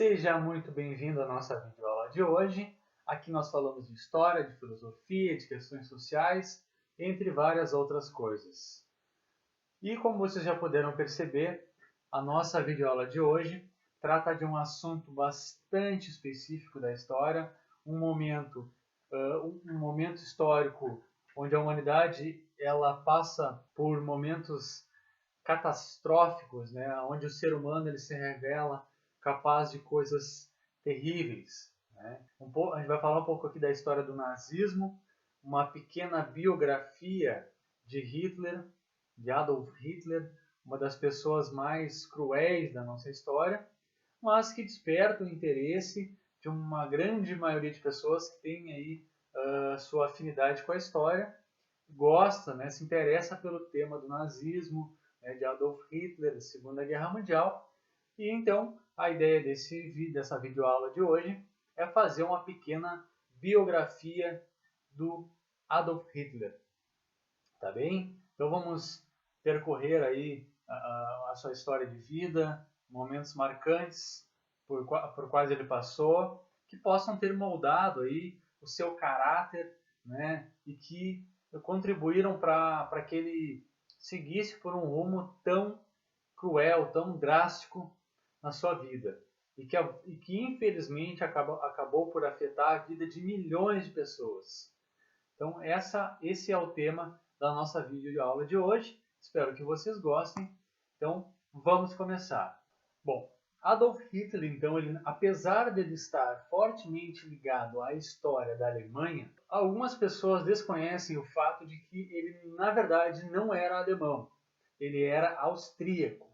Seja muito bem-vindo à nossa videoaula de hoje. Aqui nós falamos de história, de filosofia, de questões sociais, entre várias outras coisas. E como vocês já puderam perceber, a nossa videoaula de hoje trata de um assunto bastante específico da história, um momento histórico onde a humanidade ela passa por momentos catastróficos, né, onde o ser humano ele se revela capaz de coisas terríveis. Né? A gente vai falar um pouco aqui da história do nazismo, uma pequena biografia de Hitler, de Adolf Hitler, uma das pessoas mais cruéis da nossa história, mas que desperta o interesse de uma grande maioria de pessoas que tem aí sua afinidade com a história, gosta, né, se interessa pelo tema do nazismo, né, de Adolf Hitler, da Segunda Guerra Mundial. E então a ideia dessa videoaula de hoje é fazer uma pequena biografia do Adolf Hitler, tá bem? Então vamos percorrer aí a sua história de vida, momentos marcantes por quais ele passou, que possam ter moldado aí o seu caráter, né? E que contribuíram para que ele seguisse por um rumo tão cruel, tão drástico na sua vida. E que infelizmente acabou por afetar a vida de milhões de pessoas. Então esse é o tema da nossa videoaula de hoje. Espero que vocês gostem. Então vamos começar. Bom, Adolf Hitler, então, apesar de ele estar fortemente ligado à história da Alemanha, algumas pessoas desconhecem o fato de que ele, na verdade, não era alemão. Ele era austríaco.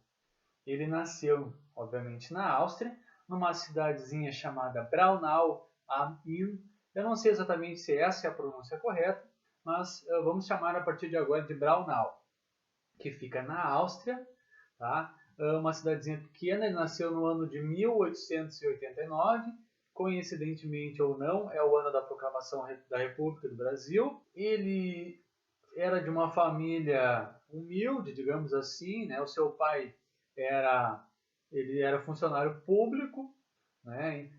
Ele nasceu, obviamente, na Áustria, numa cidadezinha chamada Braunau am Inn. Eu não sei exatamente se essa é a pronúncia correta, mas vamos chamar a partir de agora de Braunau, que fica na Áustria, tá? Uma cidadezinha pequena. Ele nasceu no ano de 1889, coincidentemente ou não, é o ano da proclamação da República do Brasil. Ele era de uma família humilde, digamos assim, né? O seu pai ele era funcionário público, né?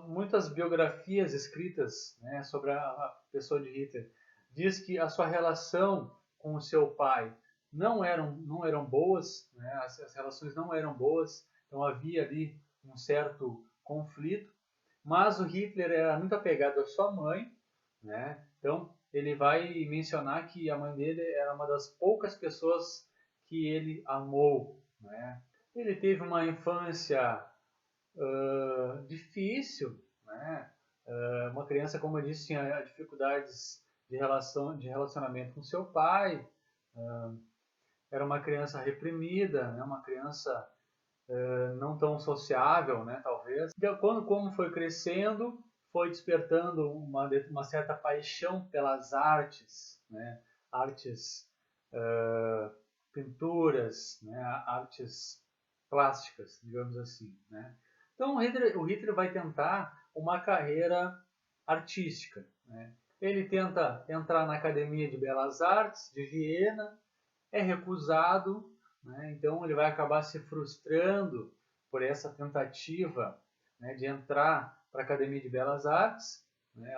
Muitas biografias escritas, né, sobre a pessoa de Hitler diz que a sua relação com o seu pai não eram boas, né? As relações não eram boas, então havia ali um certo conflito, mas o Hitler era muito apegado à sua mãe, né? Então ele vai mencionar que a mãe dele era uma das poucas pessoas que ele amou, né? Ele teve uma infância difícil, né? Uma criança, como eu disse, tinha dificuldades de relacionamento com seu pai, era uma criança reprimida, né? Uma criança não tão sociável, né? Talvez. Então, como foi crescendo, foi despertando uma certa paixão pelas artes, né? Artes, pinturas, né? Artes plásticas, digamos assim, né? Então o Hitler vai tentar uma carreira artística, né? Ele tenta entrar na Academia de Belas Artes de Viena, é recusado, né? Então ele vai acabar se frustrando por essa tentativa, né, de entrar para a Academia de Belas Artes, né,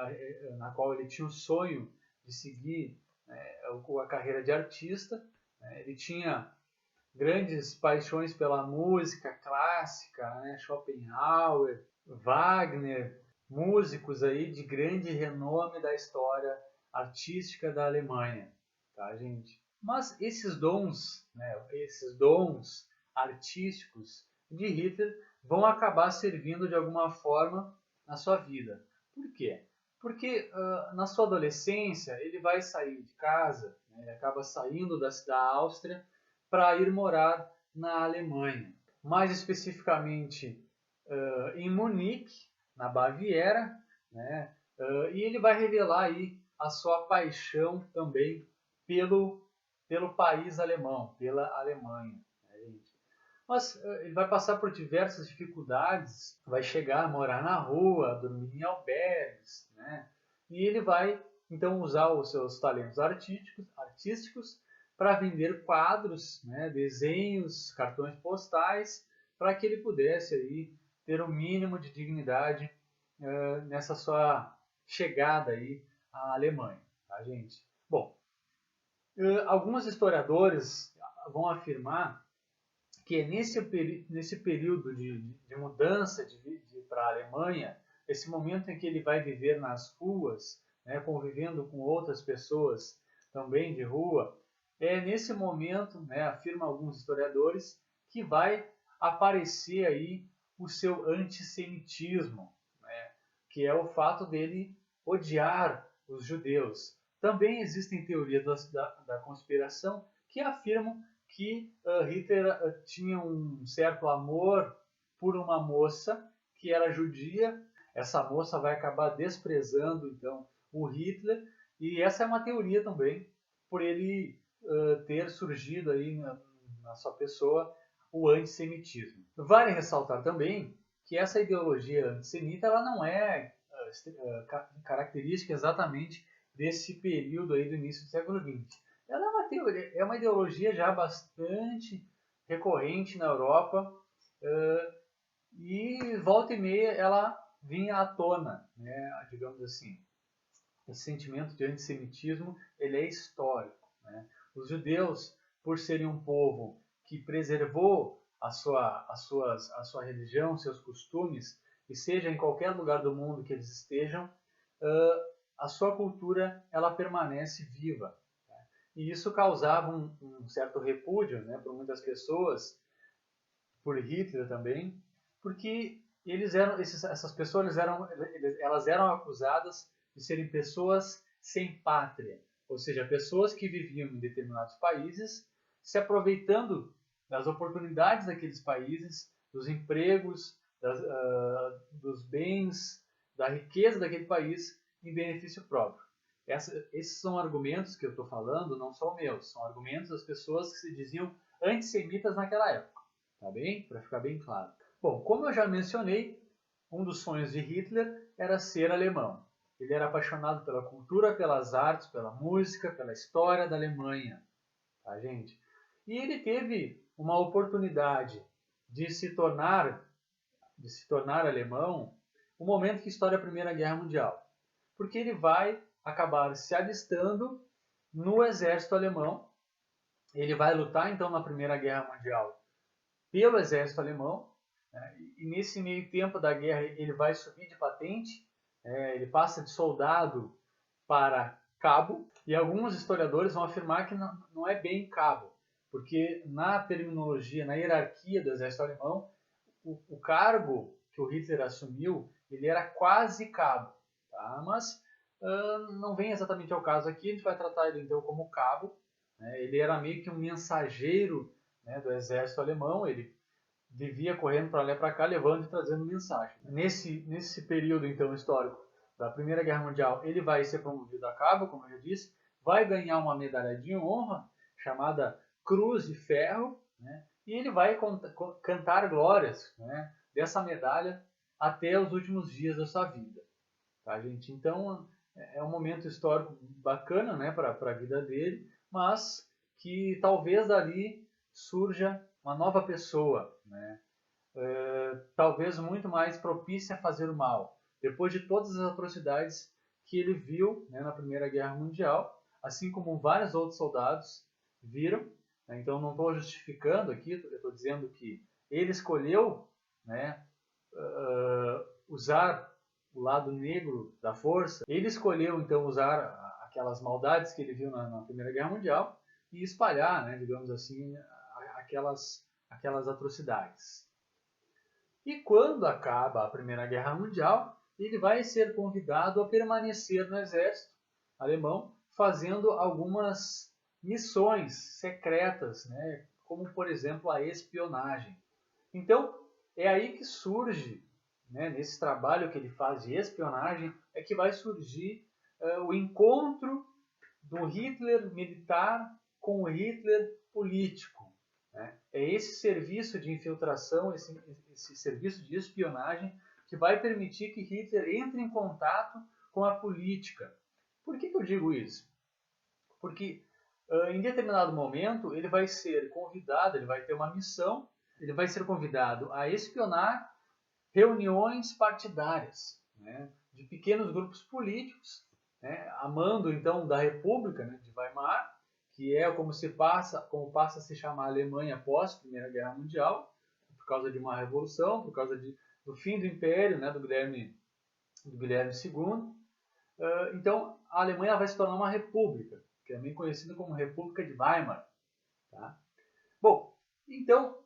na qual ele tinha o sonho de seguir, né, a carreira de artista. Né? Ele tinha grandes paixões pela música clássica, né? Schopenhauer, Wagner, músicos aí de grande renome da história artística da Alemanha, tá, gente? Mas esses dons, né, esses dons artísticos de Hitler vão acabar servindo de alguma forma na sua vida. Por quê? Porque na sua adolescência ele vai sair de casa, né, ele acaba saindo da Áustria para ir morar na Alemanha, mais especificamente em Munique, na Baviera, né? E ele vai revelar aí a sua paixão também pelo país alemão, pela Alemanha. Né, gente? Mas ele vai passar por diversas dificuldades, vai chegar a morar na rua, dormir em albergues, né? E ele vai então usar os seus talentos artísticos para vender quadros, né, desenhos, cartões postais, para que ele pudesse aí ter o mínimo de dignidade nessa sua chegada aí à Alemanha, tá, gente? Bom, alguns historiadores vão afirmar que é nesse período de mudança para a Alemanha, esse momento em que ele vai viver nas ruas, né, convivendo com outras pessoas também de rua, é nesse momento, né, afirma alguns historiadores, que vai aparecer aí o seu antissemitismo, né, que é o fato dele odiar os judeus. Também existem teorias da conspiração que afirmam que Hitler tinha um certo amor por uma moça que era judia. Essa moça vai acabar desprezando então o Hitler, e essa é uma teoria também, por ele ter surgido aí na sua pessoa o antissemitismo. Vale ressaltar também que essa ideologia antissemita ela não é característica exatamente desse período aí do início do século XX. Ela é uma teoria, é uma ideologia já bastante recorrente na Europa, e volta e meia ela vinha à tona, né, digamos assim. Esse sentimento de antissemitismo ele é histórico, né? Os judeus, por serem um povo que preservou a sua religião, seus costumes, e seja em qualquer lugar do mundo que eles estejam, a sua cultura ela permanece viva. E isso causava um certo repúdio, né, por muitas pessoas, por Hitler também, porque essas pessoas elas eram acusadas de serem pessoas sem pátria, ou seja, pessoas que viviam em determinados países, se aproveitando das oportunidades daqueles países, dos empregos, dos bens, da riqueza daquele país em benefício próprio. Esses são argumentos que eu estou falando, não são meus, são argumentos das pessoas que se diziam antissemitas naquela época, tá bem? Para ficar bem claro. Bom, como eu já mencionei, um dos sonhos de Hitler era ser alemão. Ele era apaixonado pela cultura, pelas artes, pela música, pela história da Alemanha, tá, gente? E ele teve uma oportunidade de se tornar alemão no momento que estoura a Primeira Guerra Mundial, porque ele vai acabar se alistando no exército alemão. Ele vai lutar então na Primeira Guerra Mundial pelo exército alemão, né? E nesse meio tempo da guerra ele vai subir de patente, ele passa de soldado para cabo, e alguns historiadores vão afirmar que não é bem cabo, porque na terminologia, na hierarquia do exército alemão, o cargo que o Hitler assumiu, ele era quase cabo, tá? Mas não vem exatamente ao caso aqui, a gente vai tratar ele então como cabo, né? Ele era meio que um mensageiro, né, do exército alemão, ele vivia correndo para lá e para cá, levando e trazendo mensagem. Nesse período então histórico da Primeira Guerra Mundial, ele vai ser promovido a cabo, como eu já disse, vai ganhar uma medalha de honra chamada Cruz de Ferro, né? E ele vai cantar glórias, né, dessa medalha até os últimos dias da sua vida, tá, gente? Então é um momento histórico bacana, né, para a vida dele, mas que talvez dali surja uma nova pessoa, né? Talvez muito mais propícia a fazer o mal, depois de todas as atrocidades que ele viu, né, na Primeira Guerra Mundial, assim como vários outros soldados viram, né? Então não estou justificando aqui, eu estou dizendo que ele escolheu, né, usar o lado negro da força. Ele escolheu então usar aquelas maldades que ele viu na Primeira Guerra Mundial e espalhar, né, digamos assim, aquelas atrocidades. E quando acaba a Primeira Guerra Mundial, ele vai ser convidado a permanecer no exército alemão, fazendo algumas missões secretas, né, como por exemplo a espionagem. Então é aí que surge, né, nesse trabalho que ele faz de espionagem, é que vai surgir o encontro do Hitler militar com o Hitler político, né? É esse serviço de infiltração, esse serviço de espionagem que vai permitir que Hitler entre em contato com a política. Por que eu digo isso? Porque em determinado momento ele vai ser convidado, ele vai ter uma missão, ele vai ser convidado a espionar reuniões partidárias, né, de pequenos grupos políticos, né, a mando então da República, né, de Weimar, que é como passa a se chamar a Alemanha após a Primeira Guerra Mundial, por causa de uma revolução, por causa do fim do Império, né, do Guilherme II. Então, a Alemanha vai se tornar uma república, que é também conhecida como República de Weimar. Tá? Bom, então,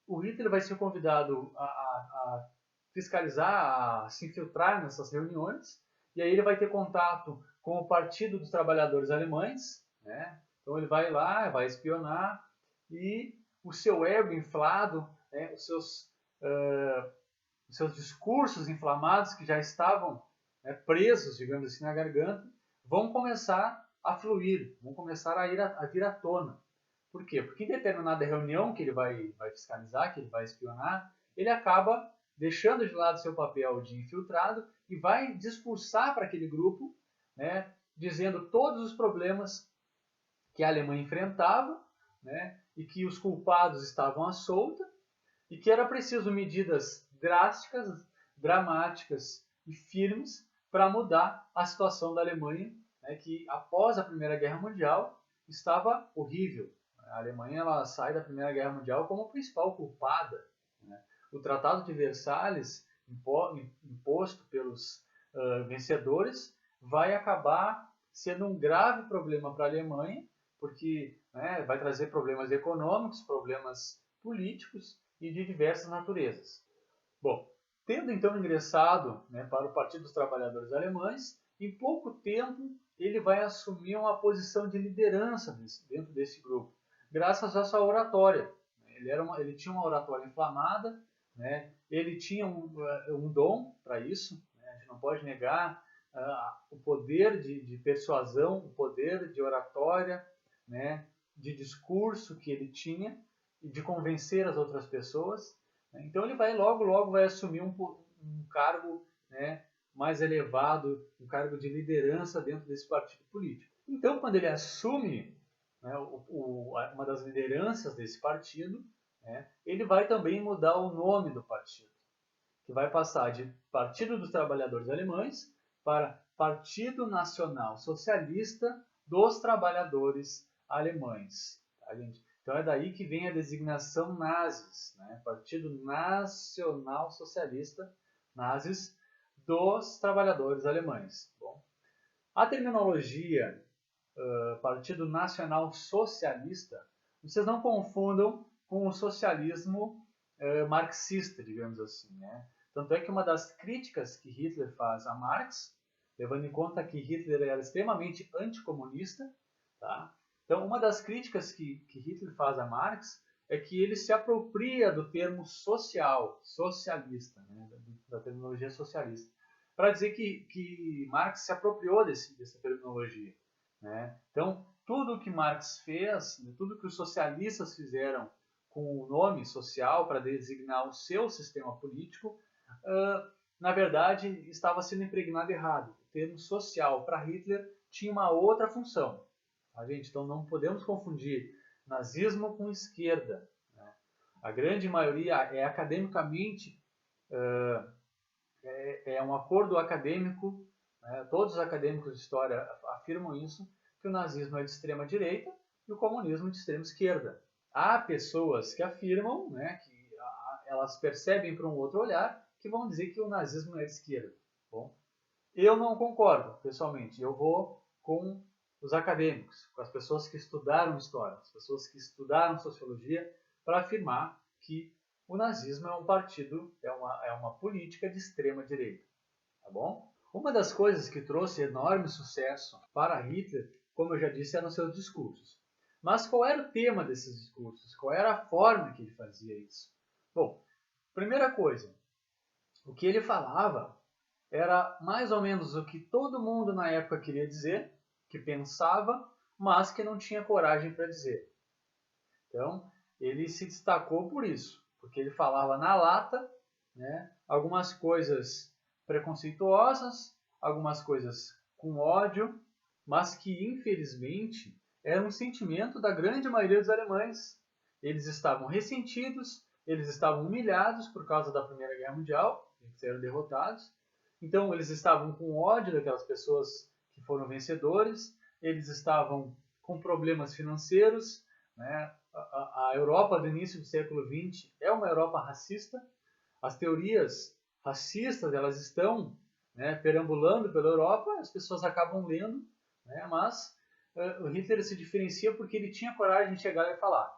o Hitler vai ser convidado a fiscalizar, a se infiltrar nessas reuniões, e aí ele vai ter contato com o Partido dos Trabalhadores Alemães, né? Então ele vai lá, vai espionar, e o seu ego inflado, né, os seus discursos inflamados que já estavam, né, presos, digamos assim, na garganta, vão começar a fluir, vão começar a vir à tona. Por quê? Porque em determinada reunião que ele vai fiscalizar, que ele vai espionar, ele acaba deixando de lado seu papel de infiltrado e vai discursar para aquele grupo, né, dizendo todos os problemas que a Alemanha enfrentava, né, e que os culpados estavam à solta, e que era preciso medidas drásticas, dramáticas e firmes para mudar a situação da Alemanha, né, que após a Primeira Guerra Mundial estava horrível. A Alemanha ela sai da Primeira Guerra Mundial como a principal culpada, né? O Tratado de Versalhes, imposto pelos vencedores, vai acabar sendo um grave problema para a Alemanha, porque, né, vai trazer problemas econômicos, problemas políticos e de diversas naturezas. Bom, tendo então ingressado, né, para o Partido dos Trabalhadores Alemães, em pouco tempo ele vai assumir uma posição de liderança dentro desse grupo, graças à sua oratória. Ele tinha uma oratória inflamada, né, ele tinha um dom para isso, né, a gente não pode negar o poder de persuasão, o poder de oratória, né, de discurso que ele tinha e de convencer as outras pessoas. Né? Então ele vai logo vai assumir um cargo, né, mais elevado, um cargo de liderança dentro desse partido político. Então quando ele assume, né, uma das lideranças desse partido, né, ele vai também mudar o nome do partido, que vai passar de Partido dos Trabalhadores Alemães para Partido Nacional Socialista dos Trabalhadores Alemães. Tá, gente? Então é daí que vem a designação nazis, né? Partido Nacional Socialista, nazis, dos Trabalhadores Alemães. Bom, a terminologia Partido Nacional Socialista, vocês não confundam com o socialismo marxista, digamos assim, né? Tanto é que uma das críticas que Hitler faz a Marx, levando em conta que Hitler era extremamente anticomunista, tá? Então, uma das críticas que Hitler faz a Marx é que ele se apropria do termo socialista, né? Da terminologia socialista, para dizer que Marx se apropriou dessa terminologia. Né? Então, tudo que Marx fez, tudo que os socialistas fizeram com o nome social para designar o seu sistema político, na verdade, estava sendo impregnado errado. O termo social para Hitler tinha uma outra função. Tá, gente? Então, não podemos confundir nazismo com esquerda. Né? A grande maioria é academicamente, é um acordo acadêmico, né? Todos os acadêmicos de história afirmam isso, que o nazismo é de extrema direita e o comunismo de extrema esquerda. Há pessoas que afirmam, né, que elas percebem para um outro olhar, que vão dizer que o nazismo é de esquerda. Bom, eu não concordo, pessoalmente. Eu vou com os acadêmicos, com as pessoas que estudaram história, as pessoas que estudaram sociologia, para afirmar que o nazismo é um partido, é uma política de extrema direita. Tá bom? Uma das coisas que trouxe enorme sucesso para Hitler, como eu já disse, eram seus discursos. Mas qual era o tema desses discursos? Qual era a forma que ele fazia isso? Bom, primeira coisa, o que ele falava era mais ou menos o que todo mundo na época queria dizer, que pensava, mas que não tinha coragem para dizer. Então, ele se destacou por isso, porque ele falava na lata, né, algumas coisas preconceituosas, algumas coisas com ódio, mas que, infelizmente, era um sentimento da grande maioria dos alemães. Eles estavam ressentidos eles estavam humilhados por causa da Primeira Guerra Mundial, eles eram derrotados, então eles estavam com ódio daquelas pessoas que foram vencedores, eles estavam com problemas financeiros, né? A Europa do início do século XX é uma Europa racista, as teorias racistas elas estão, né, perambulando pela Europa, as pessoas acabam lendo, né, mas o Hitler se diferencia porque ele tinha coragem de chegar e falar.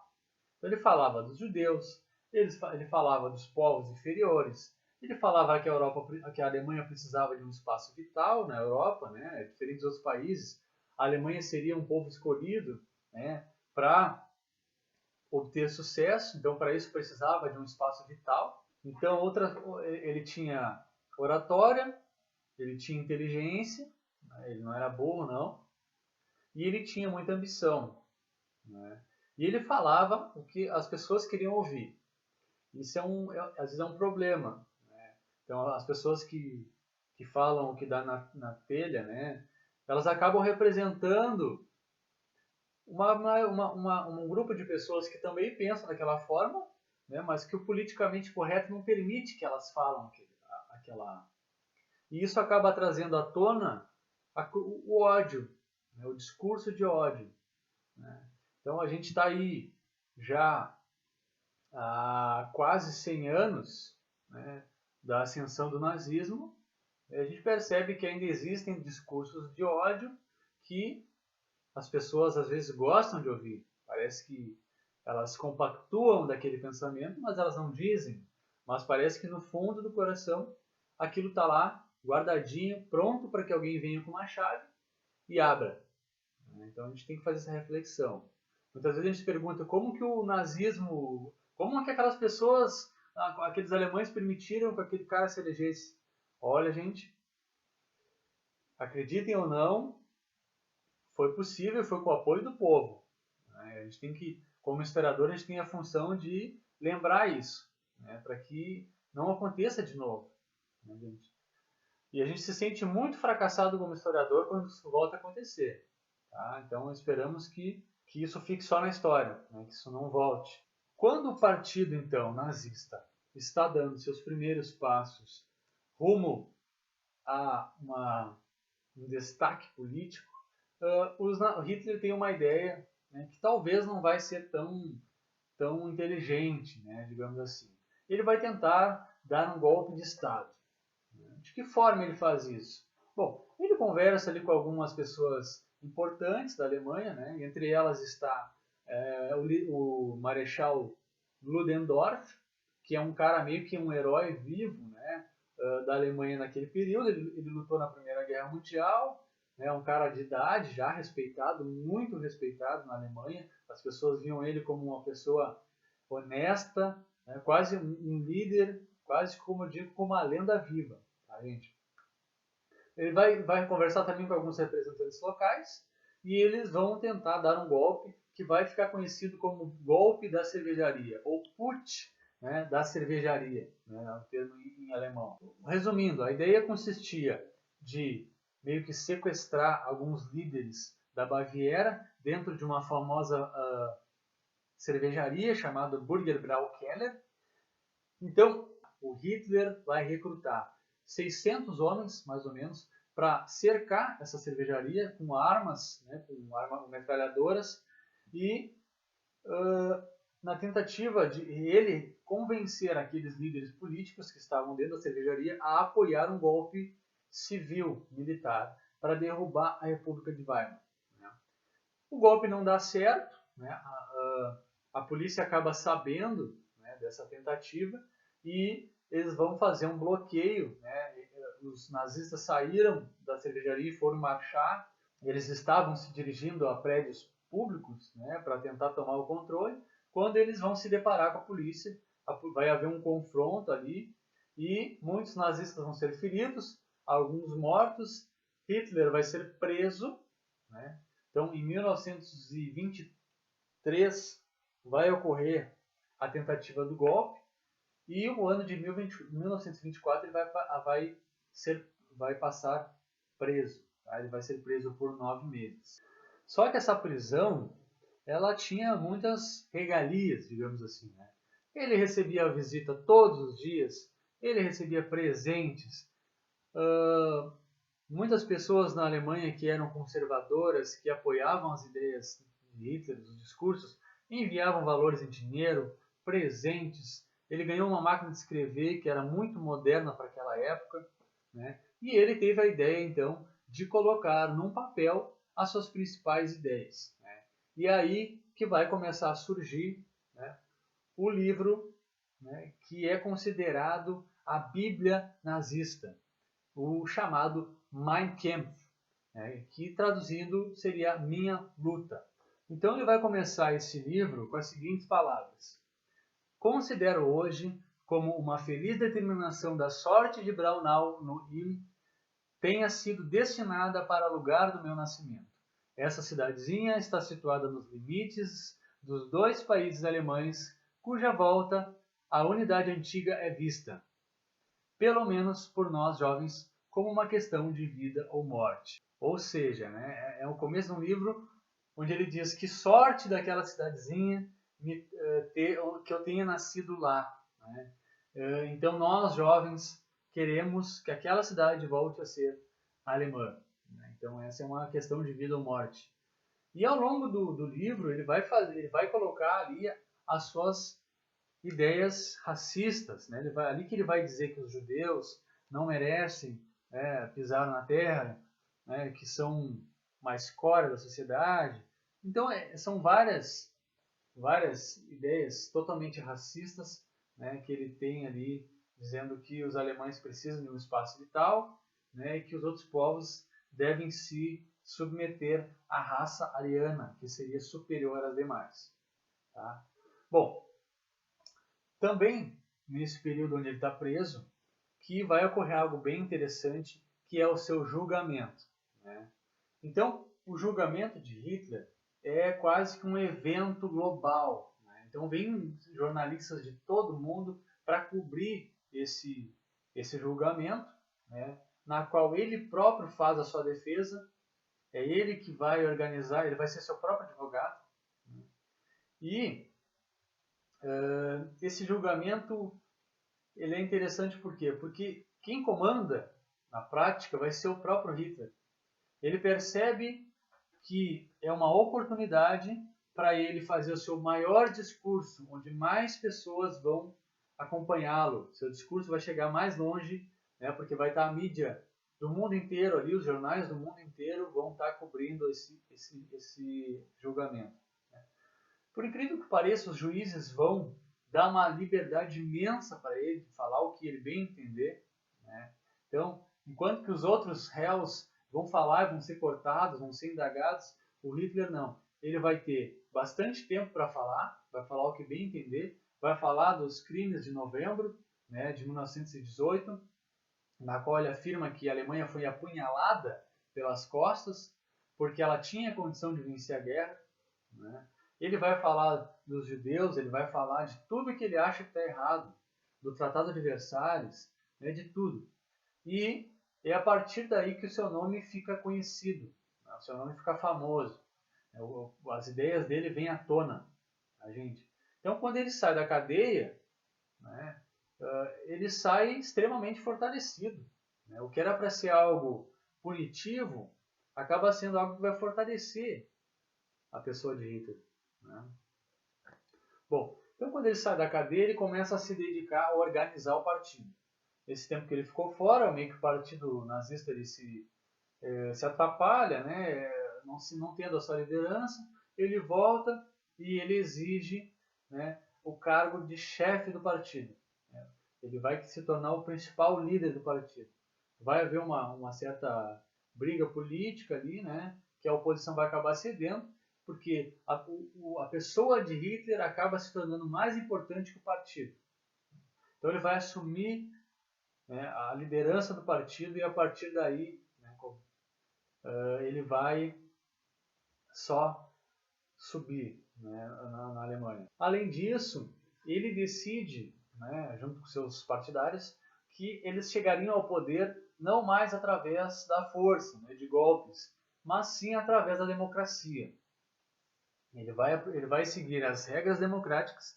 Então ele falava dos judeus, ele falava dos povos inferiores, ele falava que que a Alemanha precisava de um espaço vital na Europa, né, diferente dos outros países. A Alemanha seria um povo escolhido, né, para obter sucesso, então para isso precisava de um espaço vital. Então ele tinha oratória, ele tinha inteligência, né, ele não era burro não, e ele tinha muita ambição, né? E ele falava o que as pessoas queriam ouvir. Isso às vezes é um problema, né? Então as pessoas que falam o que dá na telha, né, elas acabam representando um grupo de pessoas que também pensam daquela forma, né, mas que o politicamente correto não permite que elas falam aquela. E isso acaba trazendo à tona o ódio, né, o discurso de ódio, né? Então a gente está aí já há quase 100 anos, né, da ascensão do nazismo, e a gente percebe que ainda existem discursos de ódio que as pessoas às vezes gostam de ouvir. Parece que elas compactuam daquele pensamento, mas elas não dizem. Mas parece que no fundo do coração aquilo está lá, guardadinho, pronto para que alguém venha com uma chave e abra. Então a gente tem que fazer essa reflexão. Muitas vezes a gente se pergunta como que o nazismo, como que aquelas pessoas, aqueles alemães permitiram que aquele cara se elegesse. Olha, gente, acreditem ou não, foi possível, foi com o apoio do povo. A gente tem que, como historiador, a gente tem a função de lembrar isso, né, para que não aconteça de novo, né, gente? E a gente se sente muito fracassado como historiador quando isso volta a acontecer. Tá? Então esperamos que isso fique só na história, né, que isso não volte. Quando o partido, então, nazista, está dando seus primeiros passos rumo a um destaque político, Hitler tem uma ideia, né, que talvez não vai ser tão inteligente, né, digamos assim. Ele vai tentar dar um golpe de Estado. De que forma ele faz isso? Bom, ele conversa ali com algumas pessoas importantes da Alemanha, né, entre elas está o Marechal Ludendorff, que é um cara meio que um herói vivo, né, da Alemanha naquele período. Ele lutou na Primeira Guerra Mundial, né, um cara de idade já respeitado, muito respeitado na Alemanha. As pessoas viam ele como uma pessoa honesta, né, quase um líder, quase como eu digo, como uma lenda viva, tá, gente? Ele vai conversar também com alguns representantes locais e eles vão tentar dar um golpe que vai ficar conhecido como golpe da cervejaria, ou Putsch, né, da cervejaria, né, é um termo em alemão. Resumindo, a ideia consistia de meio que sequestrar alguns líderes da Baviera dentro de uma famosa cervejaria chamada Burgerbrau Keller. Então, o Hitler vai recrutar 600 homens, mais ou menos, para cercar essa cervejaria com armas, né, com metralhadoras, e na tentativa de ele convencer aqueles líderes políticos que estavam dentro da cervejaria a apoiar um golpe civil, militar, para derrubar a República de Weimar. O golpe não dá certo, né? A polícia acaba sabendo, né, dessa tentativa e eles vão fazer um bloqueio, né? Os nazistas saíram da cervejaria e foram marchar. Eles estavam se dirigindo a prédios públicos, né, para tentar tomar o controle. Quando eles vão se deparar com a polícia, vai haver um confronto ali e muitos nazistas vão ser feridos, alguns mortos. Hitler vai ser preso, né? Então, em 1923 vai ocorrer a tentativa do golpe e o ano de 1924 ele vai passar preso. Tá? Ele vai ser preso por 9 meses. Só que essa prisão ela tinha muitas regalias, digamos assim, né? Ele recebia a visita todos os dias, ele recebia presentes. Muitas pessoas na Alemanha que eram conservadoras, que apoiavam as ideias de Hitler, os discursos, enviavam valores em dinheiro, presentes. Ele ganhou uma máquina de escrever que era muito moderna para aquela época, né? E ele teve a ideia, então, de colocar num papel as suas principais ideias, né? E aí que vai começar a surgir, né, o livro, né, que é considerado a Bíblia nazista, o chamado Mein Kampf, né, que traduzindo seria Minha Luta. Então ele vai começar esse livro com as seguintes palavras: considero hoje como uma feliz determinação da sorte de Braunau no Inn tenha sido destinada para o lugar do meu nascimento. Essa cidadezinha está situada nos limites dos dois países alemães, cuja volta a unidade antiga é vista, pelo menos por nós jovens, como uma questão de vida ou morte. Ou seja, né, é o começo de um livro onde ele diz que sorte daquela cidadezinha que eu tenha nascido lá, né? Então nós jovens queremos que aquela cidade volte a ser alemã, né? Então essa é uma questão de vida ou morte. E ao longo do livro ele vai colocar ali as suas ideias racistas, né? Ali que ele vai dizer que os judeus não merecem pisar na terra, né? Que são uma escória da sociedade. Então são várias ideias totalmente racistas, né, que ele tem ali, dizendo que os alemães precisam de um espaço vital, né, e que os outros povos devem se submeter à raça ariana, que seria superior às demais. Tá? Bom, também nesse período onde ele está preso, que vai ocorrer algo bem interessante, que é o seu julgamento, né? Então, o julgamento de Hitler é quase que um evento global, né? Então, vem jornalistas de todo mundo para cobrir esse julgamento, né? Na qual ele próprio faz a sua defesa, é ele que vai organizar, ele vai ser seu próprio advogado, né? E esse julgamento ele é interessante por quê? Porque quem comanda na prática vai ser o próprio Hitler. Ele percebe que é uma oportunidade para ele fazer o seu maior discurso, onde mais pessoas vão acompanhá-lo. Seu discurso vai chegar mais longe, né, porque vai estar a mídia do mundo inteiro ali, os jornais do mundo inteiro vão estar cobrindo esse julgamento. Por incrível que pareça, os juízes vão dar uma liberdade imensa para ele de falar o que ele bem entender, né? Então, enquanto que os outros réus vão falar, vão ser cortados, vão ser indagados, o Hitler não. Ele vai ter bastante tempo para falar, vai falar o que bem entender, vai falar dos crimes de novembro, né, de 1918, na qual ele afirma que a Alemanha foi apunhalada pelas costas porque ela tinha condição de vencer a guerra, né? Ele vai falar dos judeus, ele vai falar de tudo que ele acha que está errado, do Tratado de Versalhes, né, de tudo. E é a partir daí que o seu nome fica conhecido, né, o seu nome fica famoso. As ideias dele vêm à tona, a gente. Então, quando ele sai da cadeia, né, ele sai extremamente fortalecido, né? O que era para ser algo punitivo, acaba sendo algo que vai fortalecer a pessoa de Hitler, né? Bom, então quando ele sai da cadeia, ele começa a se dedicar a organizar o partido. Esse tempo que ele ficou fora, meio que o partido nazista ele se atrapalha, né? Não tendo a sua liderança, ele volta e ele exige, né, o cargo de chefe do partido. Ele vai se tornar o principal líder do partido. Vai haver uma certa briga política ali, né, que a oposição vai acabar cedendo, porque a pessoa de Hitler acaba se tornando mais importante que o partido. Então ele vai assumir, né, a liderança do partido e a partir daí, né, ele vai só subir, né, na Alemanha. Além disso, ele decide, né, junto com seus partidários, que eles chegariam ao poder não mais através da força, né, de golpes, mas sim através da democracia. Ele vai seguir as regras democráticas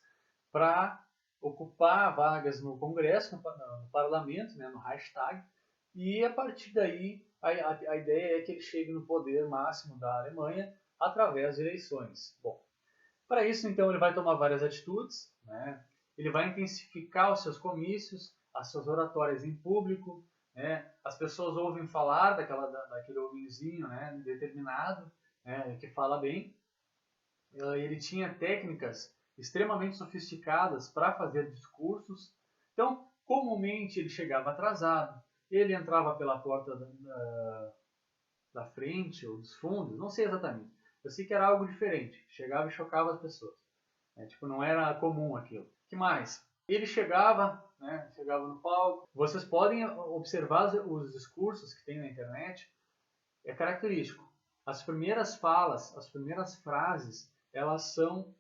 para ocupar vagas no Congresso, no Parlamento, né, no Reichstag, e a partir daí a ideia é que ele chegue no poder máximo da Alemanha através de eleições. Bom, para isso então ele vai tomar várias atitudes, né? Ele vai intensificar os seus comícios, as suas oratórias em público, né? As pessoas ouvem falar daquele homenzinho, né, determinado, né, que fala bem. Ele tinha técnicas extremamente sofisticadas para fazer discursos. Então, comumente ele chegava atrasado, ele entrava pela porta da frente ou dos fundos, não sei exatamente. Eu sei que era algo diferente, chegava e chocava as pessoas. Tipo, não era comum aquilo. O que mais? Ele chegava, né, chegava no palco. Vocês podem observar os discursos que tem na internet. É característico. As primeiras falas, as primeiras frases, elas são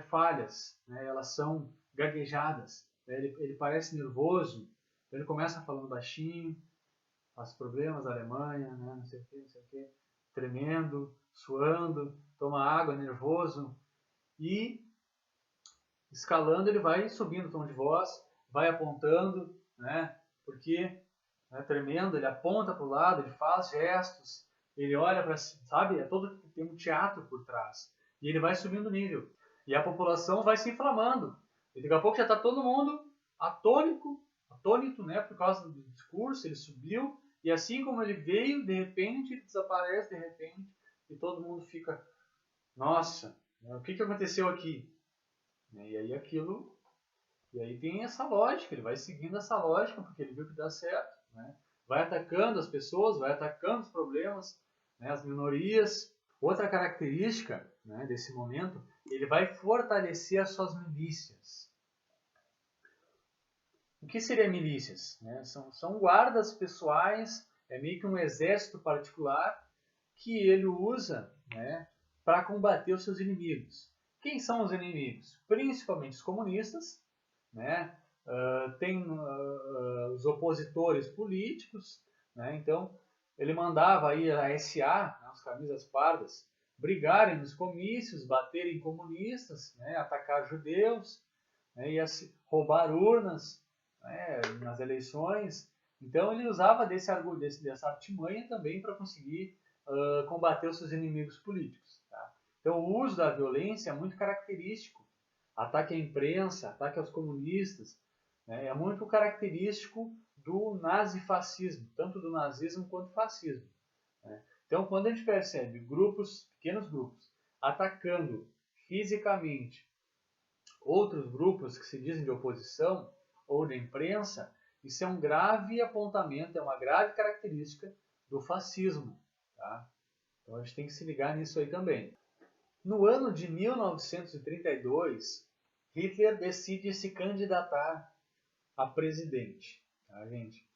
falhas, né? Elas são gaguejadas. Ele parece nervoso, ele começa falando baixinho, os problemas da Alemanha, né? Não sei o que, tremendo, suando, toma água, nervoso, e escalando ele vai subindo o tom de voz, vai apontando, né? Porque tremendo, ele aponta para o lado, ele faz gestos, ele olha para cima, sabe? Tem um teatro por trás. E ele vai subindo o nível. E a população vai se inflamando. E daqui a pouco já está todo mundo atônito, né? Por causa do discurso, ele subiu. E assim como ele veio, de repente, ele desaparece, de repente. E todo mundo fica, nossa, o que aconteceu aqui? E aí tem essa lógica, ele vai seguindo essa lógica, porque ele viu que dá certo. Né? Vai atacando as pessoas, vai atacando os problemas, né, as minorias. Outra característica, né, desse momento, ele vai fortalecer as suas milícias. O que seria milícias? Né? São guardas pessoais, é meio que um exército particular que ele usa, né, para combater os seus inimigos. Quem são os inimigos? Principalmente os comunistas, né? Tem os opositores políticos, né? Então ele mandava aí a SA, né, as camisas pardas, brigarem nos comícios, baterem comunistas, né, atacar judeus, né, e roubar urnas, né, nas eleições. Então ele usava dessa artimanha também para conseguir combater os seus inimigos políticos. Tá? Então o uso da violência é muito característico. Ataque à imprensa, ataque aos comunistas, né, é muito característico do nazifascismo, tanto do nazismo quanto do fascismo. Né? Então, quando a gente percebe pequenos grupos, atacando fisicamente outros grupos que se dizem de oposição ou da imprensa, isso é um grave apontamento, é uma grave característica do fascismo. Tá? Então, a gente tem que se ligar nisso aí também. No ano de 1932, Hitler decide se candidatar a presidente. Tá, gente?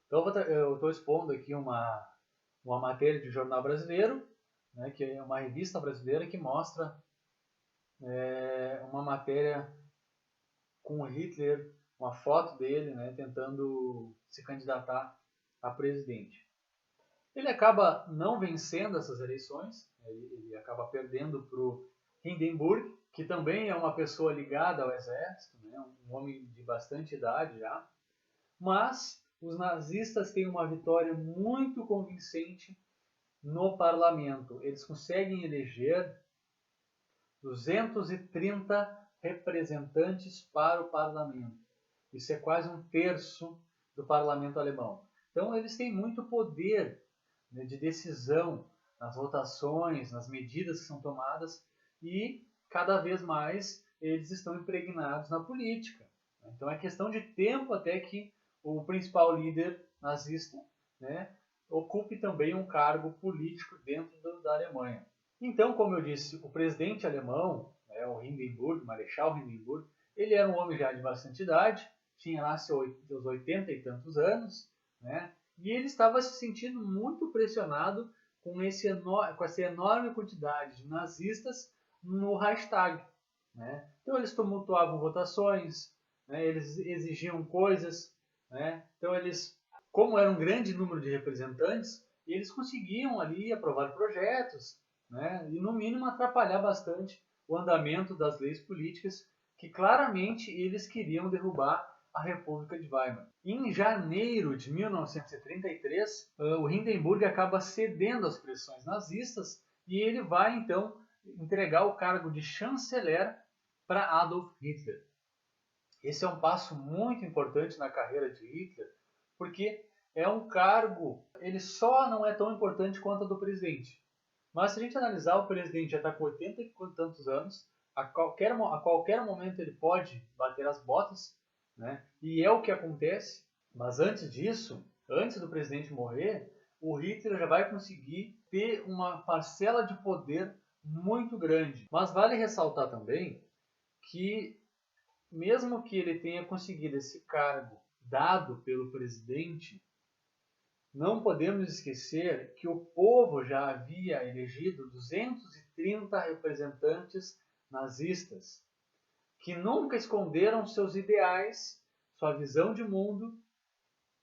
Então eu estou expondo aqui uma matéria de jornal brasileiro, né, que é uma revista brasileira que mostra uma matéria com o Hitler, uma foto dele, né, tentando se candidatar a presidente. Ele acaba não vencendo essas eleições, ele acaba perdendo para o Hindenburg, que também é uma pessoa ligada ao exército, né, um homem de bastante idade já, mas os nazistas têm uma vitória muito convincente no parlamento. Eles conseguem eleger 230 representantes para o parlamento. Isso é quase um terço do parlamento alemão. Então eles têm muito poder, né, de decisão nas votações, nas medidas que são tomadas, e cada vez mais eles estão impregnados na política. Então é questão de tempo até que o principal líder nazista, né, ocupe também um cargo político dentro da Alemanha. Então, como eu disse, o presidente alemão, né, o Hindenburg, Marechal Hindenburg, ele era um homem já de bastante idade, tinha lá seus 80 e tantos anos, né, e ele estava se sentindo muito pressionado com essa enorme quantidade de nazistas no Reichstag. Né? Então eles tumultuavam votações, né, eles exigiam coisas, né? Então eles, como era um grande número de representantes, eles conseguiam ali aprovar projetos, né, e no mínimo atrapalhar bastante o andamento das leis políticas que claramente eles queriam derrubar a República de Weimar. Em janeiro de 1933, o Hindenburg acaba cedendo às pressões nazistas e ele vai então entregar o cargo de chanceler para Adolf Hitler. Esse é um passo muito importante na carreira de Hitler, porque é um cargo, ele só não é tão importante quanto a do presidente. Mas se a gente analisar, o presidente já está com 80 e tantos anos, a qualquer momento ele pode bater as botas, né? E é o que acontece. Mas antes disso, antes do presidente morrer, o Hitler já vai conseguir ter uma parcela de poder muito grande. Mas vale ressaltar também que, mesmo que ele tenha conseguido esse cargo dado pelo presidente, não podemos esquecer que o povo já havia elegido 230 representantes nazistas, que nunca esconderam seus ideais, sua visão de mundo,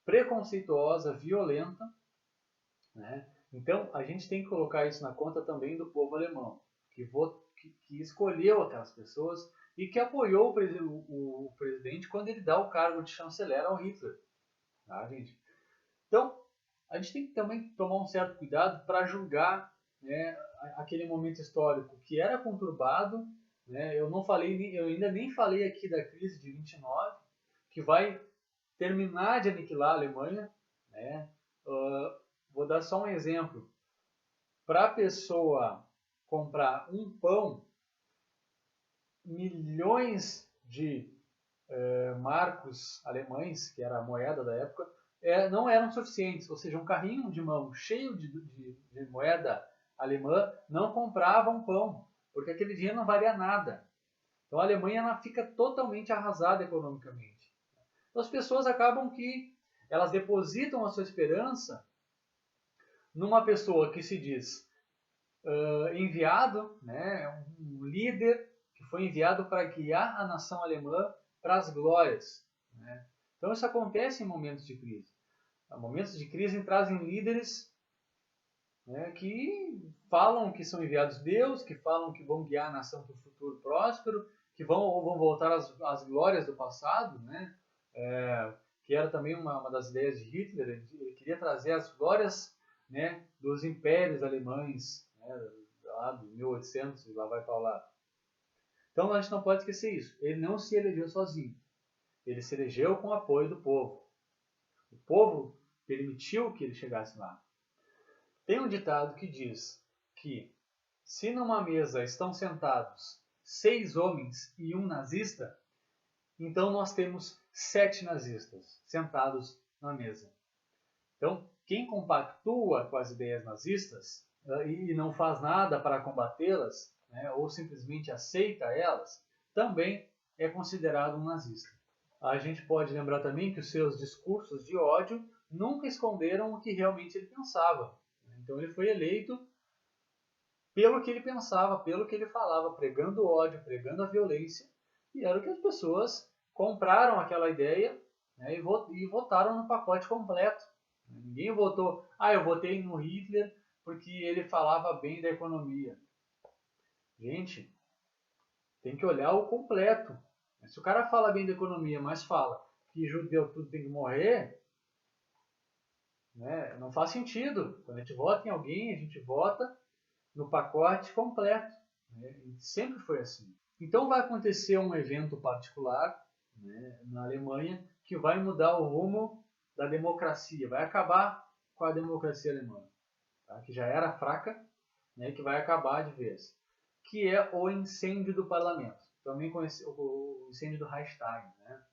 preconceituosa, violenta, né? Então, a gente tem que colocar isso na conta também do povo alemão, que escolheu aquelas pessoas e que apoiou o presidente quando ele dá o cargo de chanceler ao Hitler. Tá, gente? Então, a gente tem que também tomar um certo cuidado para julgar, né, aquele momento histórico que era conturbado, né? Eu ainda nem falei aqui da crise de 29, que vai terminar de aniquilar a Alemanha, né? Vou dar só um exemplo. Para a pessoa comprar um pão, milhões de marcos alemães, que era a moeda da época, não eram suficientes. Ou seja, um carrinho de mão cheio de moeda alemã não comprava um pão, porque aquele dinheiro não valia nada. Então a Alemanha ela fica totalmente arrasada economicamente. Então as pessoas acabam que elas depositam a sua esperança numa pessoa que se diz enviado, né, um líder que foi enviado para guiar a nação alemã para as glórias, né? Então isso acontece em momentos de crise. Momentos de crise trazem líderes, né, que falam que são enviados de Deus, que falam que vão guiar a nação para o futuro próspero, que vão voltar às glórias do passado, né? Que era também uma das ideias de Hitler. Ele queria trazer as glórias, né, dos impérios alemães, né, lá de 1800 e lá vai para lá. Então a gente não pode esquecer isso. Ele não se elegeu sozinho. Ele se elegeu com o apoio do povo. O povo permitiu que ele chegasse lá. Tem um ditado que diz que se numa mesa estão sentados 6 homens e um nazista, então nós temos 7 nazistas sentados na mesa. Então, quem compactua com as ideias nazistas e não faz nada para combatê-las, né, ou simplesmente aceita elas, também é considerado um nazista. A gente pode lembrar também que os seus discursos de ódio nunca esconderam o que realmente ele pensava. Então ele foi eleito pelo que ele pensava, pelo que ele falava, pregando o ódio, pregando a violência, e era o que as pessoas compraram aquela ideia, né, e votaram no pacote completo. Ninguém votou, eu votei no Hitler porque ele falava bem da economia. Gente, tem que olhar o completo. Se o cara fala bem da economia, mas fala que judeu tudo tem que morrer, né, não faz sentido. Quando a gente vota em alguém, a gente vota no pacote completo, né? E sempre foi assim. Então vai acontecer um evento particular, né, na Alemanha que vai mudar o rumo da democracia, vai acabar com a democracia alemã, tá? Que já era fraca, né, que vai acabar de vez, que é o incêndio do parlamento, também conhecido o incêndio do Reichstag, né?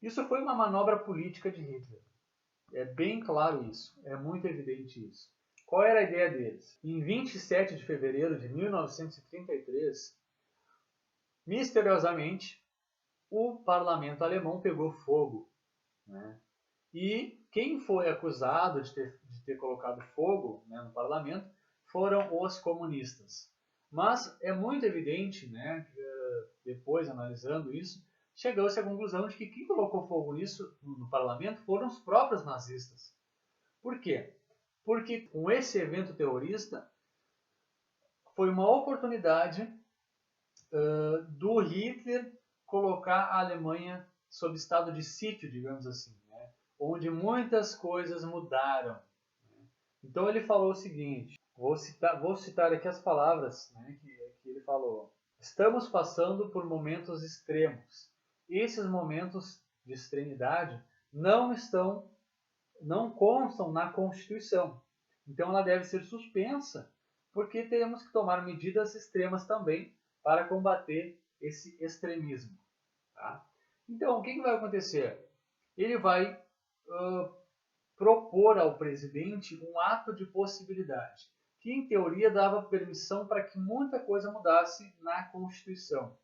Isso foi uma manobra política de Hitler. É bem claro isso, é muito evidente isso. Qual era a ideia deles? Em 27 de fevereiro de 1933, misteriosamente, o parlamento alemão pegou fogo, né? E quem foi acusado de ter colocado fogo, né, no parlamento foram os comunistas. Mas é muito evidente, né, depois analisando isso, chegou-se à conclusão de que quem colocou fogo nisso no parlamento foram os próprios nazistas. Por quê? Porque com esse evento terrorista foi uma oportunidade do Hitler colocar a Alemanha sob estado de sítio, digamos assim, né? Onde muitas coisas mudaram. Então ele falou o seguinte, vou citar aqui as palavras, né, que ele falou. Estamos passando por momentos extremos. Esses momentos de extremidade não constam na Constituição. Então ela deve ser suspensa, porque temos que tomar medidas extremas também para combater esse extremismo. Tá? Então, o que vai acontecer? Ele vai propor ao presidente um ato de possibilidade, que em teoria dava permissão para que muita coisa mudasse na Constituição.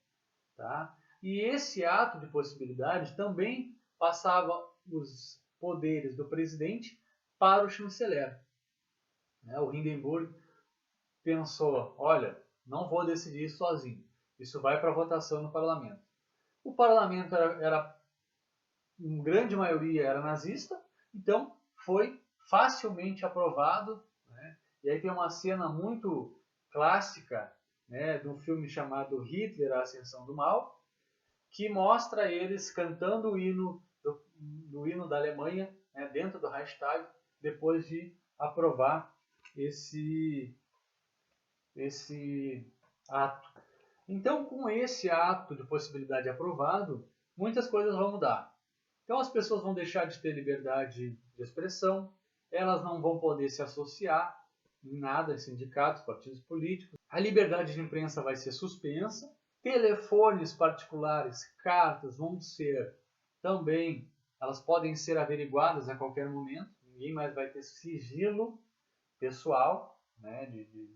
Tá? E esse ato de possibilidade também passava os poderes do presidente para o chanceler. O Hindenburg pensou, olha, não vou decidir isso sozinho, isso vai para votação no parlamento. O parlamento era em grande maioria era nazista, então foi facilmente aprovado, né? E aí tem uma cena muito clássica, né, de um filme chamado Hitler, a Ascensão do Mal, que mostra eles cantando o hino do hino da Alemanha, né, dentro do Reichstag, depois de aprovar esse ato. Então, com esse ato de possibilidade aprovado, muitas coisas vão mudar. Então as pessoas vão deixar de ter liberdade de expressão, elas não vão poder se associar em nada, sindicatos, partidos políticos. A liberdade de imprensa vai ser suspensa. Telefones particulares, cartas vão ser também, elas podem ser averiguadas a qualquer momento. Ninguém mais vai ter sigilo pessoal, né, de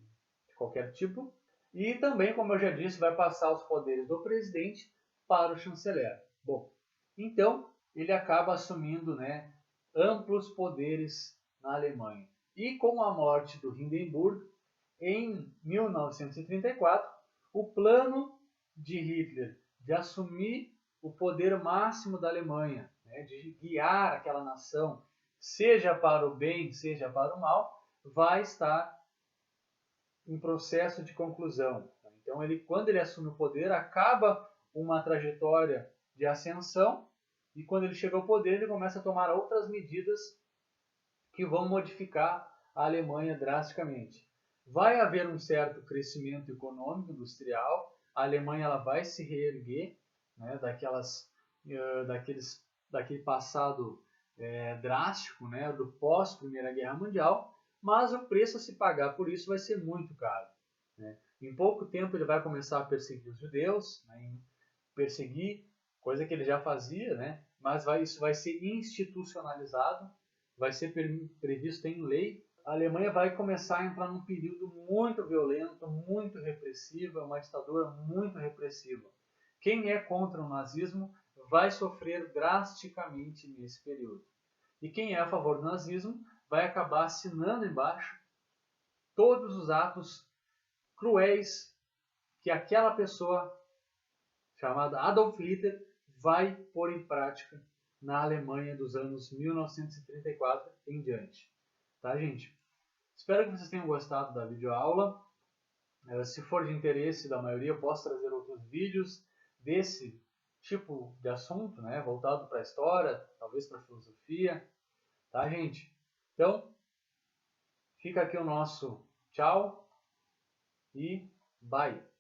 qualquer tipo. E também, como eu já disse, vai passar os poderes do presidente para o chanceler. Bom, então ele acaba assumindo, né, amplos poderes na Alemanha. E com a morte do Hindenburg, em 1934, o plano de Hitler de assumir o poder máximo da Alemanha, né, de guiar aquela nação, seja para o bem, seja para o mal, vai estar em processo de conclusão. Então, quando ele assume o poder, acaba uma trajetória de ascensão, e quando ele chega ao poder, ele começa a tomar outras medidas que vão modificar a Alemanha drasticamente. Vai haver um certo crescimento econômico, industrial, a Alemanha ela vai se reerguer, né, daquele passado drástico, né, do pós-Primeira Guerra Mundial, mas o preço a se pagar por isso vai ser muito caro. Né? Em pouco tempo ele vai começar a perseguir os judeus, né, perseguir, coisa que ele já fazia, né, mas isso vai ser institucionalizado, vai ser previsto em lei. A Alemanha vai começar a entrar num período muito violento, muito repressivo, uma ditadura muito repressiva. Quem é contra o nazismo vai sofrer drasticamente nesse período. E quem é a favor do nazismo vai acabar assinando embaixo todos os atos cruéis que aquela pessoa chamada Adolf Hitler vai pôr em prática na Alemanha dos anos 1934 em diante. Tá, gente? Espero que vocês tenham gostado da videoaula. Se for de interesse da maioria, eu posso trazer outros vídeos desse tipo de assunto, né, voltado para a história, talvez para a filosofia. Tá, gente? Então, fica aqui o nosso tchau e bye!